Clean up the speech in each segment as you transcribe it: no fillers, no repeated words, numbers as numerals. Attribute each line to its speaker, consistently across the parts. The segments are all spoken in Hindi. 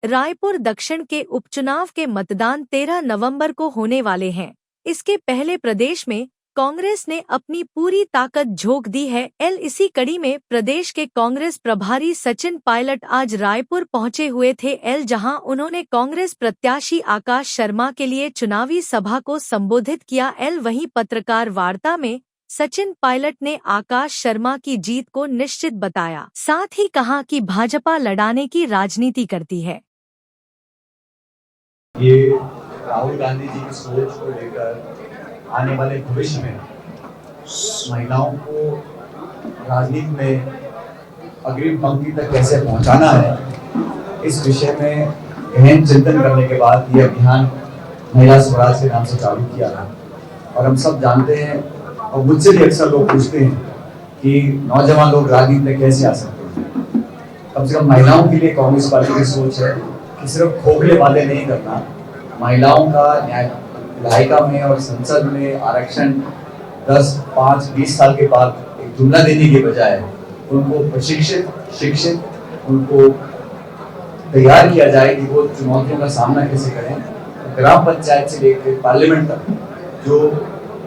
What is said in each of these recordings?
Speaker 1: रायपुर दक्षिण के उपचुनाव के मतदान 13 नवंबर को होने वाले हैं। इसके पहले प्रदेश में कांग्रेस ने अपनी पूरी ताकत झोंक दी है। इसी कड़ी में प्रदेश के कांग्रेस प्रभारी सचिन पायलट आज रायपुर पहुंचे हुए थे, जहां उन्होंने कांग्रेस प्रत्याशी आकाश शर्मा के लिए चुनावी सभा को संबोधित किया। वहीं पत्रकार वार्ता में सचिन पायलट ने आकाश शर्मा की जीत को निश्चित बताया, साथ ही कहा कि भाजपा लड़ाने की राजनीति करती है।
Speaker 2: ये राहुल गांधी जी की सोच को लेकर आने वाले भविष्य में महिलाओं को राजनीति में अग्रिम पंक्ति तक कैसे पहुंचाना है, इस विषय में गहन चिंतन करने के बाद ये अभियान महिला स्वराज के नाम से चालू किया है। और हम सब जानते हैं, और मुझसे भी अक्सर लोग पूछते हैं कि नौजवान लोग राजनीति में कैसे आ सकते हैं। कम से कम महिलाओं के लिए कांग्रेस पार्टी की सोच है कि सिर्फ खोखले वादे नहीं करना, महिलाओं का न्याय विधायिका में और संसद में आरक्षण 10, 5, 20 साल के बाद एक जुमला देने के बजाय उनको प्रशिक्षित, शिक्षित, उनको तैयार किया जाए कि वो चुनौतियों का सामना कैसे करें। ग्राम पंचायत से लेकर पार्लियामेंट तक जो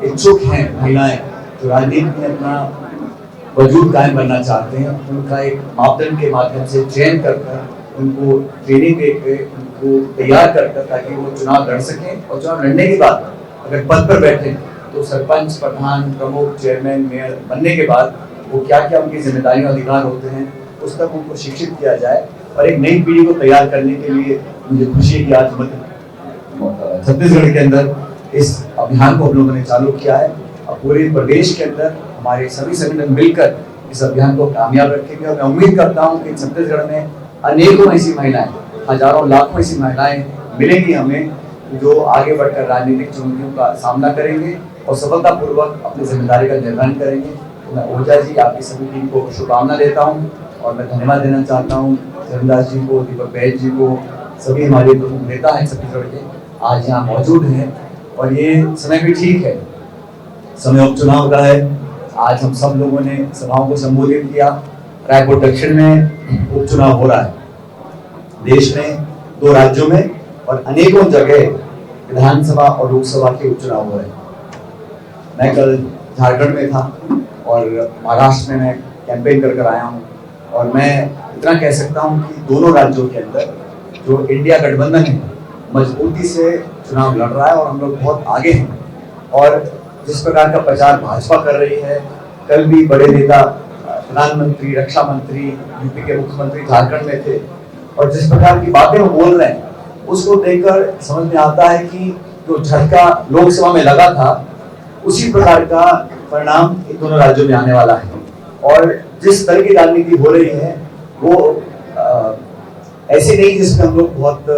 Speaker 2: इच्छुक हैं महिलाएं, जो राजनीति में अपना वजूद कायम करना चाहते हैं, उनका एक मापदंड के माध्यम से चयन कर उनको ट्रेनिंग देकर उनको तैयार कर ताकि वो चुनाव लड़ सकें। और चुनाव लड़ने के बाद अगर पद पर बैठे तो सरपंच, प्रधान, प्रमुख, चेयरमैन, मेयर बनने के बाद वो क्या क्या उनकी जिम्मेदारियां, अधिकार होते हैं, उस तक उनको शिक्षित किया जाए। और एक नई पीढ़ी को तैयार करने के लिए मुझे खुशी है कि आज छत्तीसगढ़ के अंदर इस अभियान को हम लोगों ने चालू किया है। और पूरे प्रदेश के अंदर हमारे सभी संगठन मिलकर इस अभियान को कामयाब रखेंगे। और मैं उम्मीद करता हूँ कि छत्तीसगढ़ में अनेकों ऐसी महिलाएं, हजारों लाखों ऐसी महिलाएं मिलेंगी हमें, जो आगे बढ़कर राजनीतिक चुनौतियों का सामना करेंगे और सफलतापूर्वक अपनी जिम्मेदारी का निर्वहन करेंगे। तो मैं ऊर्जा जी, आपकी सभी टीम को शुभकामना देता हूँ और मैं धन्यवाद देना चाहता हूँ चरणदास जी को, दीपक बैद जी को, सभी हमारे प्रमुख नेता हैं छत्तीसगढ़ के, आज यहाँ मौजूद हैं। और ये समय भी ठीक है, समय उपचुनाव का है। आज हम सब लोगों ने सभाओं को संबोधित किया। रायपुर दक्षिण में उपचुनाव हो रहा है, देश में 2 राज्यों में और अनेकों जगह विधानसभा और लोकसभा के उपचुनाव हो रहे हैं। मैं कल झारखंड में था और महाराष्ट्र में मैं कैंपेन कर आया हूँ। और मैं इतना कह सकता हूँ कि दोनों राज्यों के अंदर जो इंडिया गठबंधन है मजबूती से चुनाव लड़ रहा है और हम लोग बहुत आगे हैं। और जिस प्रकार का प्रचार भाजपा कर रही है, कल भी बड़े नेता, प्रधानमंत्री, रक्षा मंत्री, यूपी के मुख्यमंत्री झारखंड में थे, और जिस प्रकार की बातें वो बोल रहे हैं उसको देखकर समझ में आता है कि जो झटका लोकसभा में लगा था उसी प्रकार का परिणाम इन दोनों राज्यों में आने वाला है। और जिस तरह की राजनीति हो रही है वो ऐसी नहीं जिसमें हम लोग बहुत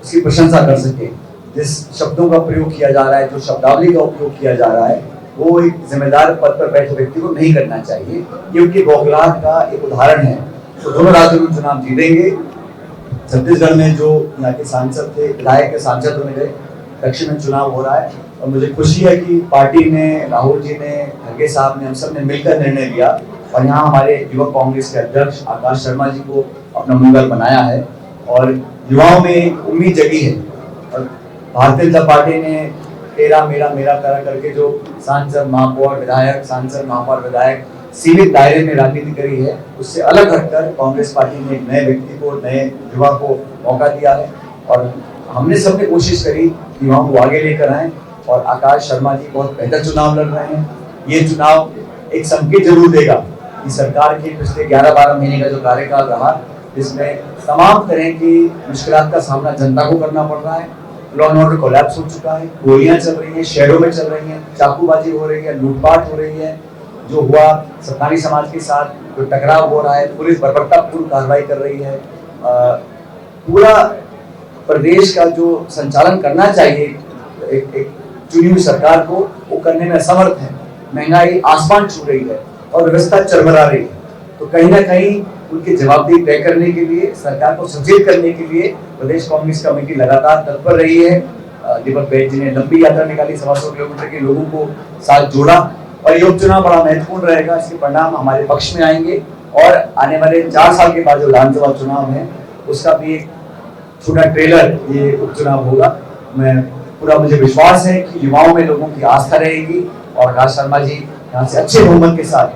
Speaker 2: उसकी प्रशंसा कर सके। जिस शब्दों का प्रयोग किया जा रहा है, जो शब्दावली का उपयोग किया जा रहा है, वो एक जिम्मेदार पद पर बैठे व्यक्ति को नहीं करना चाहिए। ये उनकी बौखलाहट का एक उदाहरण है। तो दोनों राज्यों में चुनाव जीतेंगे। छत्तीसगढ़ में जो यहाँ के सांसद थे, विधायक के सांसद होने गए, दक्षिण में चुनाव हो रहा है। और मुझे खुशी है कि पार्टी ने, राहुल जी ने, खड़गे साहब ने, हम सब ने मिलकर निर्णय लिया और यहाँ हमारे युवक कांग्रेस के अध्यक्ष आकाश शर्मा जी को अपना उम्मीदवार बनाया है। और युवाओं में एक उम्मीद जगी है। और भारतीय जनता पार्टी ने तेरा मेरा मेरा करा करके जो सांसद, महापौर, विधायक, सांसद, महापौर, विधायक सीमित दायरे में राजनीति करी है, उससे अलग हटकर कांग्रेस पार्टी ने एक नए व्यक्ति को, नए युवा को मौका दिया है। और हमने सबने कोशिश करी कि युवाओं को आगे लेकर आए। और आकाश शर्मा जी बहुत बेहतर चुनाव लड़ रहे हैं। ये चुनाव एक संकेत जरूर देगा कि सरकार के पिछले 11-12 महीने का जो कार्यकाल रहा, जिसमें तमाम तरह की मुश्किलात का सामना जनता को करना पड़ रहा है, लॉ एंड ऑर्डर कोलैप्स हो चुका है, गोलियां चल रही हैं, शहरों में चल रही हैं, चाकूबाजी हो रही है, लूटपाट हो रही है, जो हुआ सत्तानी समाज के साथ जो टकराव हो रहा है, पुलिस बर्बरतापूर्ण कार्रवाई कर रही है। पूरा प्रदेश का जो संचालन करना चाहिए एक चुनी हुई सरकार को, वो करने में असमर्थ है। महंगाई आसमान छू रही है और व्यवस्था चरमरा रही है। तो कहीं ना कहीं उनकी जवाबदेही तय करने के लिए, सरकार को सचेत करने के लिए प्रदेश कांग्रेस कमेटी लगातार तत्पर रही है। दीपक बैद जी ने लंबी यात्रा निकाली, 125 किलोमीटर के लोगों को साथ जोड़ा। और ये उपचुनाव बड़ा महत्वपूर्ण रहेगा, इसके परिणाम हमारे पक्ष में आएंगे। और आने वाले 4 साल के बाद जो विधानसभा चुनाव है उसका भी एक छोटा ट्रेलर ये उपचुनाव होगा। मुझे विश्वास है कि युवाओं में लोगों की आस्था रहेगी और राज शर्मा जी यहाँ से अच्छे बहुमत के साथ,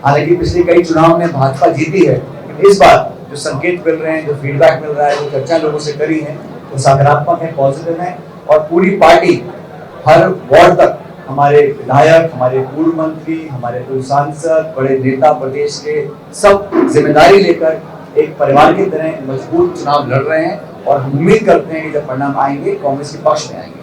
Speaker 2: हालांकि पिछले कई चुनाव में भाजपा जीती है, लेकिन इस बार जो संकेत मिल रहे हैं, जो फीडबैक मिल रहा है, जो चर्चा लोगों से करी है, वो सकारात्मक है, पॉजिटिव है। और पूरी पार्टी हर वार्ड तक हमारे विधायक, हमारे पूर्व मंत्री, हमारे पूर्व सांसद, बड़े नेता प्रदेश के सब जिम्मेदारी लेकर एक परिवार की तरह मजबूत चुनाव लड़ रहे हैं और हम उम्मीद करते हैं कि जब परिणाम आएंगे कांग्रेस के पक्ष में आएंगे।